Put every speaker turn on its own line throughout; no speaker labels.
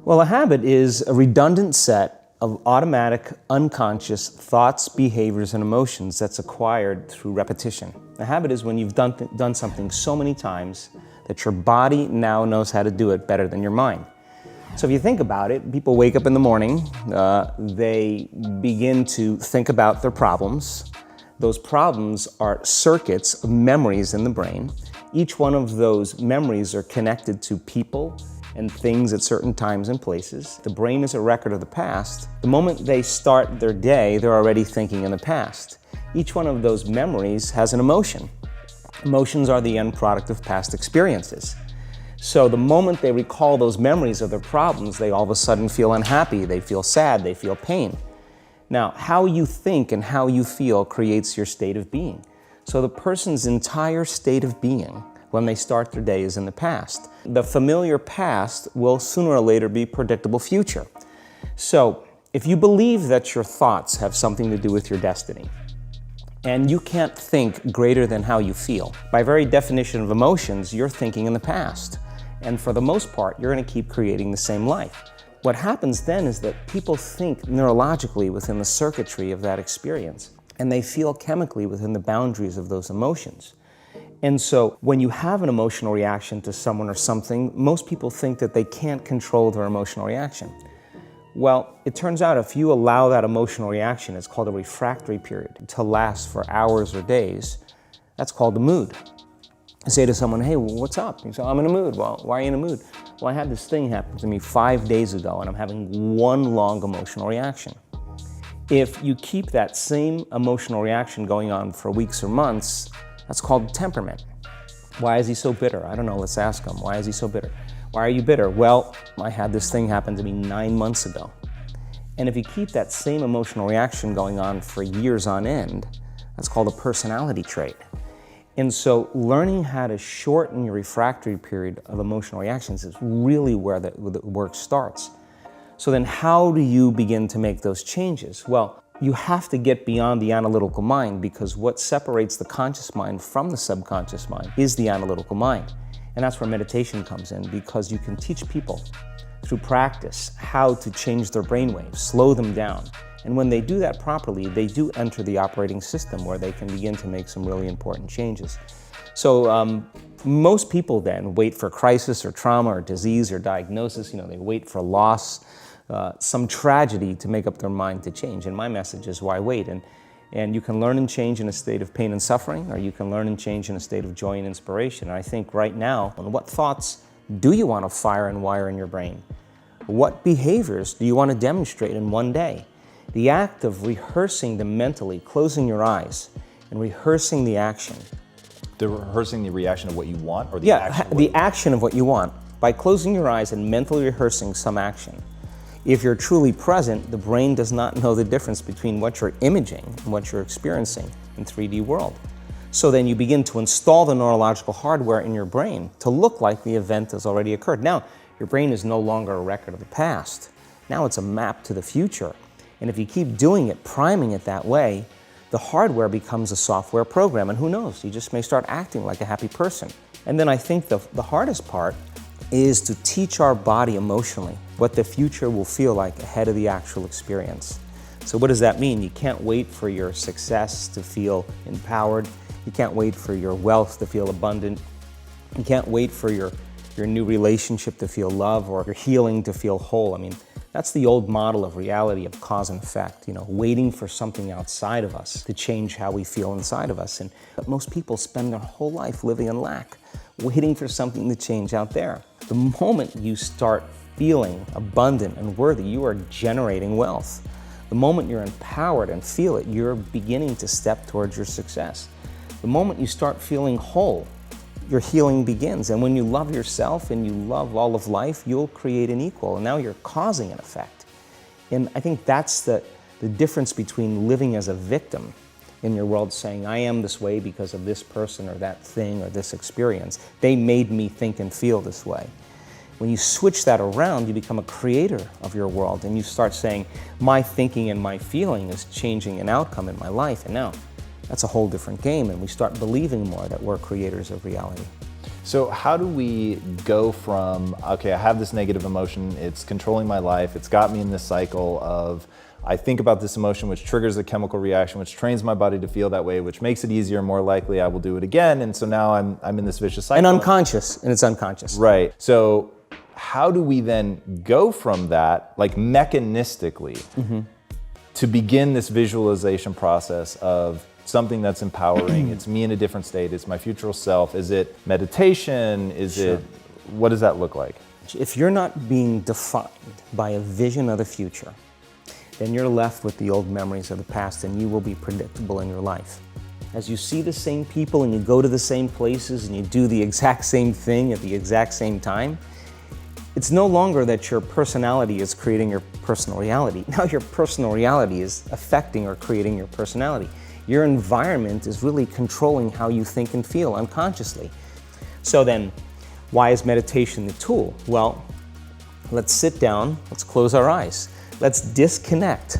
Well, a habit is a redundant set of automatic, unconscious thoughts, behaviors, and emotions that's acquired through repetition. A habit is when you've done something so many times that your body now knows how to do it better than your mind. So if you think about it, people wake up in the morning, they begin to think about their problems. Those problems are circuits of memories in the brain. Each one of those memories are connected to people and things at certain times and places. The brain is a record of the past. The moment they start their day, they're already thinking in the past. Each one of those memories has an emotion. Emotions are the end product of past experiences. So the moment they recall those memories of their problems, they all of a sudden feel unhappy, they feel sad, they feel pain. Now, how you think and how you feel creates your state of being. So the person's entire state of being when they start their day is in the past. The familiar past will sooner or later be predictable future. So if you believe that your thoughts have something to do with your destiny, and you can't think greater than how you feel, by very definition of emotions, you're thinking in the past. And for the most part, you're going to keep creating the same life. What happens then is that people think neurologically within the circuitry of that experience, and they feel chemically within the boundaries of those emotions. And so when you have an emotional reaction to someone or something, most people think that they can't control their emotional reaction. Well, it turns out if you allow that emotional reaction, it's called a refractory period, to last for hours or days, that's called a mood. I say to someone, hey, what's up? You say, I'm in a mood. Well, why are you in a mood? Well, I had this thing happen to me 5 days ago and I'm having one long emotional reaction. If you keep that same emotional reaction going on for weeks or months, that's called temperament. Why is he so bitter? I don't know, let's ask him. Why is he so bitter? Why are you bitter? Well, I had this thing happen to me 9 months ago. And if you keep that same emotional reaction going on for years on end, that's called a personality trait. And so learning how to shorten your refractory period of emotional reactions is really where the work starts. So then how do you begin to make those changes? Well, you have to get beyond the analytical mind, because what separates the conscious mind from the subconscious mind is the analytical mind. And that's where meditation comes in, because you can teach people through practice how to change their brainwaves, slow them down. And when they do that properly, they do enter the operating system where they can begin to make some really important changes. So most people then wait for crisis or trauma or disease or diagnosis. They wait for loss, some tragedy to make up their mind to change. And my message is, why wait? And you can learn and change in a state of pain and suffering, or you can learn and change in a state of joy and inspiration. And I think right now, what thoughts do you want to fire and wire in your brain? What behaviors do you want to demonstrate in one day? The act of rehearsing them mentally, closing your eyes, and rehearsing the action.
The rehearsing the reaction of what you want, or the action?
Yeah, the action of what you want. By closing your eyes and mentally rehearsing some action. If you're truly present, the brain does not know the difference between what you're imaging and what you're experiencing in 3D world. So then you begin to install the neurological hardware in your brain to look like the event has already occurred. Now, your brain is no longer a record of the past. Now it's a map to the future. And if you keep doing it, priming it that way, the hardware becomes a software program. And who knows, you just may start acting like a happy person. And then I think the hardest part is to teach our body emotionally what the future will feel like ahead of the actual experience. So what does that mean? You can't wait for your success to feel empowered. You can't wait for your wealth to feel abundant. You can't wait for your new relationship to feel love, or your healing to feel whole. I mean, that's the old model of reality, of cause and effect, waiting for something outside of us to change how we feel inside of us. And most people spend their whole life living in lack, waiting for something to change out there. The moment you start feeling abundant and worthy, you are generating wealth. The moment you're empowered and feel it, you're beginning to step towards your success. The moment you start feeling whole, your healing begins. And when you love yourself and you love all of life, you'll create an equal. And now you're causing an effect. And I think that's the difference between living as a victim in your world, saying, I am this way because of this person or that thing or this experience. They made me think and feel this way. When you switch that around, you become a creator of your world, and you start saying, my thinking and my feeling is changing an outcome in my life. And now that's a whole different game, and we start believing more that we're creators of reality.
So how do we go from, okay, I have this negative emotion, it's controlling my life, it's got me in this cycle of, I think about this emotion, which triggers a chemical reaction, which trains my body to feel that way, which makes it easier, more likely I will do it again. And so now I'm in this vicious cycle.
And unconscious, and it's unconscious.
Right. So how do we then go from that, like mechanistically, to begin this visualization process of something that's empowering? It's me in a different state, it's my future self. Is it meditation? Is it, what does that look like?
If you're not being defined by a vision of the future, then you're left with the old memories of the past, and you will be predictable in your life. As you see the same people and you go to the same places and you do the exact same thing at the exact same time, it's no longer that your personality is creating your personal reality. Now your personal reality is affecting or creating your personality. Your environment is really controlling how you think and feel unconsciously. So then, why is meditation the tool? Well, let's sit down, let's close our eyes. Let's disconnect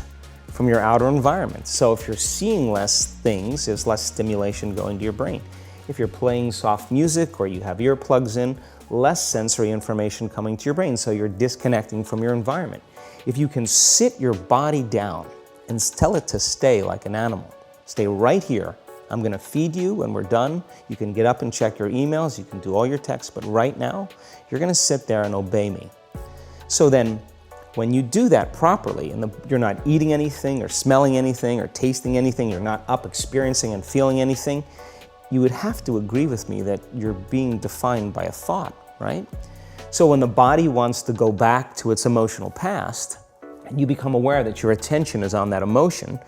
from your outer environment. So if you're seeing less things, there's less stimulation going to your brain. If you're playing soft music or you have earplugs in, less sensory information coming to your brain, so you're disconnecting from your environment. If you can sit your body down and tell it to stay like an animal, stay right here. I'm gonna feed you when we're done. You can get up and check your emails, you can do all your texts, but right now, you're gonna sit there and obey me. So then, when you do that properly, and you're not eating anything or smelling anything or tasting anything, you're not up experiencing and feeling anything, you would have to agree with me that you're being defined by a thought, right? So when the body wants to go back to its emotional past, and you become aware that your attention is on that emotion,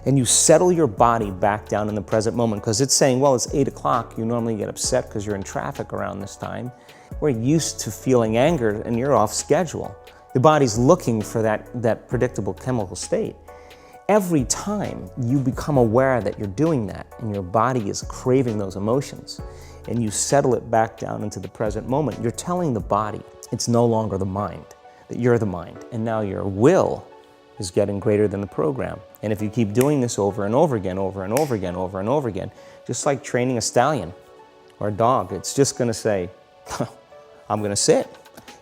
and you settle your body back down in the present moment, because it's saying, well, it's 8 o'clock, you normally get upset because you're in traffic around this time. We're used to feeling anger and you're off schedule. The body's looking for that predictable chemical state. Every time you become aware that you're doing that and your body is craving those emotions and you settle it back down into the present moment, you're telling the body it's no longer the mind, that you're the mind, and now your will is getting greater than the program. And if you keep doing this over and over again, over and over again, over and over again, just like training a stallion or a dog, it's just gonna say, I'm gonna sit.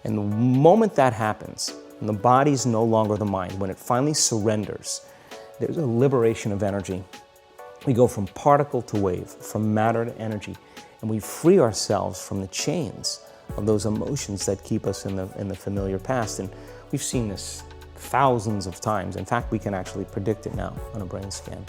And the moment that happens, and the body's no longer the mind, when it finally surrenders, there's a liberation of energy. We go from particle to wave, from matter to energy, and we free ourselves from the chains of those emotions that keep us in the familiar past. And we've seen this thousands of times. In fact, we can actually predict it now on a brain scan.